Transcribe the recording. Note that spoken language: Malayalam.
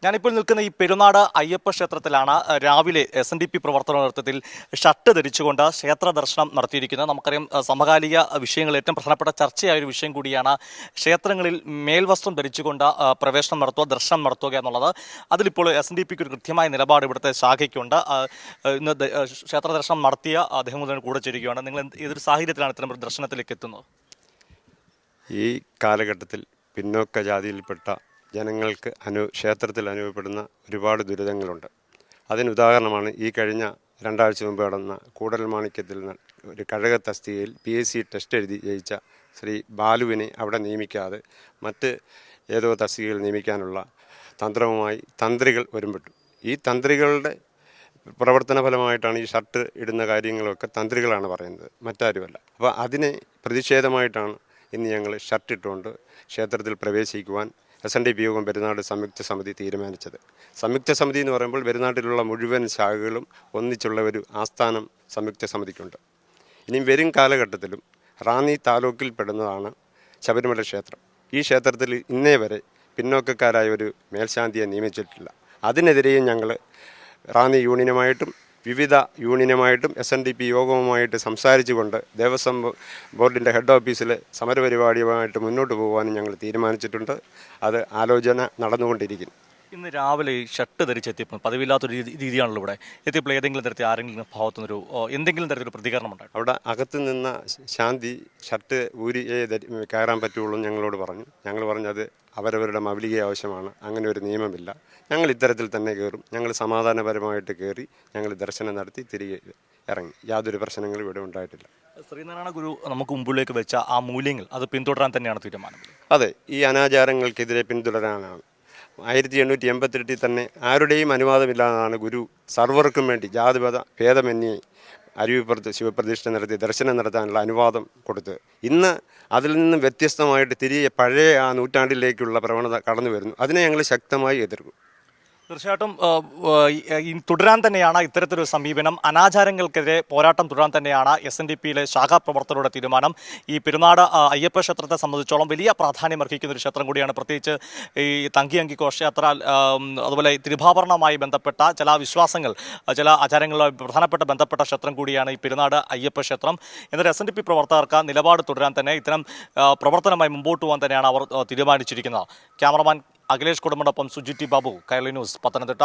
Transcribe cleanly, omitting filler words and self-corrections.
ഞാനിപ്പോൾ നിൽക്കുന്ന ഈ പെരുന്നാട് അയ്യപ്പ ക്ഷേത്രത്തിലാണ് രാവിലെ SNDP പ്രവർത്തന നേതൃത്വത്തിൽ ഷർട്ട് ധരിച്ചുകൊണ്ട് ക്ഷേത്ര ദർശനം നടത്തിയിരിക്കുന്നത്. നമുക്കറിയാം സമകാലിക വിഷയങ്ങൾ ഏറ്റവും പ്രധാനപ്പെട്ട ചർച്ചയായ ഒരു വിഷയം കൂടിയാണ് ക്ഷേത്രങ്ങളിൽ മേൽവസ്ത്രം ധരിച്ചുകൊണ്ട് പ്രവേശനം നടത്തുക, ദർശനം നടത്തുക എന്നുള്ളത്. അതിലിപ്പോൾ SNDPക്ക് ഒരു കൃത്യമായ നിലപാട് ഇവിടുത്തെ ശാഖയ്ക്കുണ്ട്. ഇന്ന് ക്ഷേത്ര ദർശനം നടത്തിയ അദ്ദേഹം മുതൽ കൂടെ ചേരുകയാണ്. നിങ്ങൾ ഏതൊരു സാഹചര്യത്തിലാണ് ഇത്തരം ഒരു ദർശനത്തിലേക്ക് എത്തുന്നത്? ഈ കാലഘട്ടത്തിൽ പിന്നോക്ക ജാതിയിൽപ്പെട്ട ജനങ്ങൾക്ക് ക്ഷേത്രത്തിൽ അനുഭവപ്പെടുന്ന ഒരുപാട് ദുരിതങ്ങളുണ്ട്. അതിനുദാഹരണമാണ് ഈ കഴിഞ്ഞ 2 ആഴ്ച മുമ്പ് നടന്ന കൂടൽമാണിക്യത്തിൽ ഒരു കഴക തസ്തികയിൽ PSC ടെസ്റ്റ് എഴുതി ജയിച്ച ശ്രീ ബാലുവിനെ അവിടെ നിയമിക്കാതെ മറ്റ് ഏതോ തസ്തികയിൽ നിയമിക്കാനുള്ള തന്ത്രവുമായി തന്ത്രികൾ ഒരുമ്പെട്ടു. ഈ തന്ത്രികളുടെ പ്രവർത്തന ഫലമായിട്ടാണ് ഈ ഷർട്ട് ഇടുന്ന കാര്യങ്ങളൊക്കെ തന്ത്രികളാണ് പറയുന്നത്, മറ്റാരുമല്ല. അപ്പോൾ അതിനെ പ്രതിഷേധമായിട്ടാണ് ഇന്ന് ഞങ്ങൾ ഷർട്ട് ഇട്ടുകൊണ്ട് ക്ഷേത്രത്തിൽ പ്രവേശിക്കുവാൻ SNDP യോഗം പെരുന്നാട് സംയുക്ത സമിതി തീരുമാനിച്ചത്. സംയുക്ത സമിതി എന്ന് പറയുമ്പോൾ പെരുന്നാട്ടിലുള്ള മുഴുവൻ ശാഖകളും ഒന്നിച്ചുള്ള ഒരു ആസ്ഥാനം സംയുക്ത സമിതിക്കുണ്ട്. ഇനിയും വരും കാലഘട്ടത്തിലും റാന്നി താലൂക്കിൽ പെടുന്നതാണ് ശബരിമല ക്ഷേത്രം. ഈ ക്ഷേത്രത്തിൽ ഇന്നേ വരെ പിന്നോക്കക്കാരായ ഒരു മേൽശാന്തിയെ നിയമിച്ചിട്ടില്ല. അതിനെതിരെയും ഞങ്ങൾ റാന്നി യൂണിയനുമായിട്ടും വിവിധ യൂണിയനുമായിട്ടും SNDP യോഗവുമായിട്ട് സംസാരിച്ചുകൊണ്ട് ദേവസ്വം ബോർഡിൻ്റെ ഹെഡ് ഓഫീസിൽ സമരപരിപാടിയുമായിട്ട് മുന്നോട്ട് പോകുവാനും ഞങ്ങൾ തീരുമാനിച്ചിട്ടുണ്ട്. അത് ആലോചന നടന്നുകൊണ്ടിരിക്കുന്നു. ഇന്ന് രാവിലെ ഈ ഷർട്ട് ധരിച്ചെത്തിയപ്പോൾ പതിവില്ലാത്തൊരു രീതിയാണല്ലോ ഇവിടെ എത്തിയപ്പോൾ ഏതെങ്കിലും തരത്തിൽ ആരെങ്കിലും ഭാഗത്തുനിന്നൊരു എന്തെങ്കിലും തരത്തിലൊരു പ്രതികരണം ഉണ്ടായിരുന്നു? അവിടെ അകത്ത് നിന്ന ശാന്തി ഷർട്ട് ഊരിയേ കയറാൻ പറ്റുള്ളൂ ഞങ്ങളോട് പറഞ്ഞു. ഞങ്ങൾ പറഞ്ഞത് അവരവരുടെ മൗലിക ആവശ്യമാണ്, അങ്ങനെ ഒരു നിയമമില്ല, ഞങ്ങൾ ഇത്തരത്തിൽ തന്നെ കയറും. ഞങ്ങൾ സമാധാനപരമായിട്ട് കയറി ഞങ്ങൾ ദർശനം നടത്തി തിരികെ ഇറങ്ങി. യാതൊരു പ്രശ്നങ്ങളും ഇവിടെ ഉണ്ടായിട്ടില്ല. ശ്രീനാരായണ ഗുരു നമുക്ക് മുമ്പിലേക്ക് വെച്ച ആ മൂല്യങ്ങൾ അത് പിന്തുടരാൻ തന്നെയാണ് തീരുമാനം? അതെ, ഈ അനാചാരങ്ങൾക്കെതിരെ പിന്തുടരാനാണ്. 1888 തന്നെ ആരുടെയും അനുവാദമില്ലാതാണ് ഗുരു സർവർക്കും വേണ്ടി ജാതിമത ഭേദമന്യേ അരുവിപ്പുറത്ത് ശിവപ്രതിഷ്ഠ നടത്തി ദർശനം നടത്താനുള്ള അനുവാദം കൊടുത്ത്. ഇന്ന് അതിൽ നിന്നും വ്യത്യസ്തമായിട്ട് തിരികെ പഴയ ആ നൂറ്റാണ്ടിലേക്കുള്ള പ്രവണത കടന്നു വരുന്നു. അതിനെ ഞങ്ങൾ ശക്തമായി എതിർക്കും. തീർച്ചയായിട്ടും തുടരാൻ തന്നെയാണ് ഇത്തരത്തിലൊരു സമീപനം. അനാചാരങ്ങൾക്കെതിരെ പോരാട്ടം തുടരാൻ തന്നെയാണ് SNDPയിലെ ശാഖാപ്രവർത്തകരുടെ തീരുമാനം. ഈ പെരുന്നാട് അയ്യപ്പ ക്ഷേത്രത്തെ സംബന്ധിച്ചോളം വലിയ പ്രാധാന്യം അർഹിക്കുന്ന ഒരു ക്ഷേത്രം കൂടിയാണ്. പ്രത്യേകിച്ച് ഈ തങ്കിയങ്കി ഘോഷയാത്ര, അതുപോലെ തിരുവാഭരണവുമായി ബന്ധപ്പെട്ട ചില വിശ്വാസങ്ങൾ, ചില ആചാരങ്ങളുമായി പ്രധാനപ്പെട്ട ബന്ധപ്പെട്ട ക്ഷേത്രം കൂടിയാണ് ഈ പെരുന്നാട് അയ്യപ്പ ക്ഷേത്രം. എന്നാൽ SNDP പ്രവർത്തകർക്ക് നിലപാട് തുടരാൻ തന്നെ, ഇത്തരം പ്രവർത്തനമായി മുമ്പോട്ട് പോകാൻ തന്നെയാണ് അവർ തീരുമാനിച്ചിരിക്കുന്നത്. ക്യാമറമാൻ അഖിലേഷ് കുടുംബനൊപ്പം സുജിറ്റി ബാബു, കൈരളി ന്യൂസ്, പത്തനംതിട്ട.